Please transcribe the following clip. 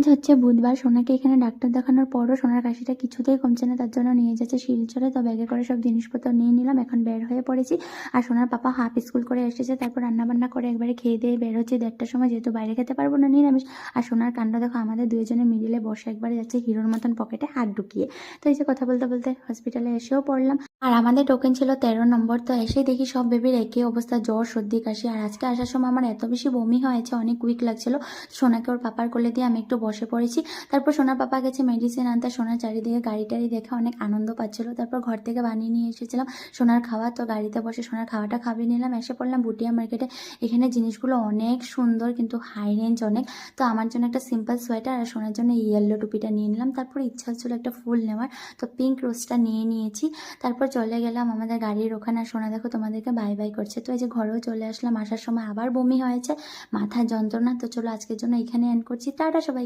আজ হচ্ছে বুধবার। সোনাকে এখানে ডাক্তার দেখানোর পরও সোনার কাশিটা কিছুতেই কমছে না, তার জন্য নিয়ে যাচ্ছে শিলচরে। তো ব্যাগে করে সব জিনিসপত্র নিয়ে নিলাম, এখন বের হয়ে পড়েছি। আর সোনার পাপা হাফ স্কুল করে এসেছে, তারপর রান্নাবান্না করে একবারে খেয়ে দিয়ে বের হচ্ছে 1:30টার সময়, যেহেতু বাইরে খেতে পারবো না নিরামিষ। আর সোনার কাণ্ড দেখো, আমাদের দুইজনের মিডিলে বসে একবারে যাচ্ছে হিরোর মতন পকেটে হাত ঢুকিয়ে। তো এই যে কথা বলতে বলতে হসপিটালে এসেও পড়লাম। আর আমাদের টোকেন ছিল 13 নম্বর। তো এসেই দেখি সব বেবির একই অবস্থা, জ্বর সর্দি কাশি। আর আজকে আসার সময় আমার এত বেশি বমি হয়েছে, অনেক উইক লাগছিল। সোনাকে ওর পাপার কোলে দিয়ে আমি একটু বসে পড়েছি। তারপর সোনার পাপা গেছে মেডিসিন আনতে। সোনার চারিদিকে গাড়ি টাড়ি দেখে অনেক আনন্দ পাচ্ছিল। তারপর ঘর থেকে বানিয়ে নিয়ে এসেছিলাম সোনার খাওয়া। তো গাড়িতে বসে সোনার খাওয়াটা খাবিয়ে নিলাম। এসে পড়লাম বুটিয়া মার্কেটে। এখানে জিনিসগুলো অনেক সুন্দর, কিন্তু হাই রেঞ্জ অনেক। তো আমার জন্য একটা সিম্পল সোয়েটার আর সোনার জন্য ইয়েলো টুপিটা নিয়ে নিলাম। তারপর ইচ্ছা হচ্ছিল একটা ফুল নেওয়ার, তো পিঙ্ক রোজটা নিয়ে নিয়েছি। তারপর চলে গেলাম আমাদের গাড়ির ওখানে। আর সোনা দেখো তোমাদেরকে বাই বাই করছে। তো এই যে ঘরেও চলে আসলাম। আসার সময় আবার বমি হয়েছে, মাথার যন্ত্রণা। তো চলো আজকের জন্য এখানে এন্ড করছি। টাটা সবাই।